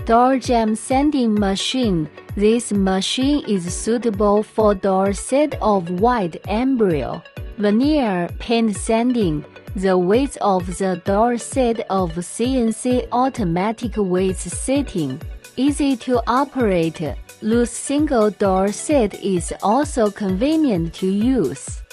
Door Jamb Sanding Machine. This machine is suitable for door set of wide embryo veneer paint sanding. The weight of the door set of CNC automatic weight setting. Easy to operate. Loose single door set is also convenient to use.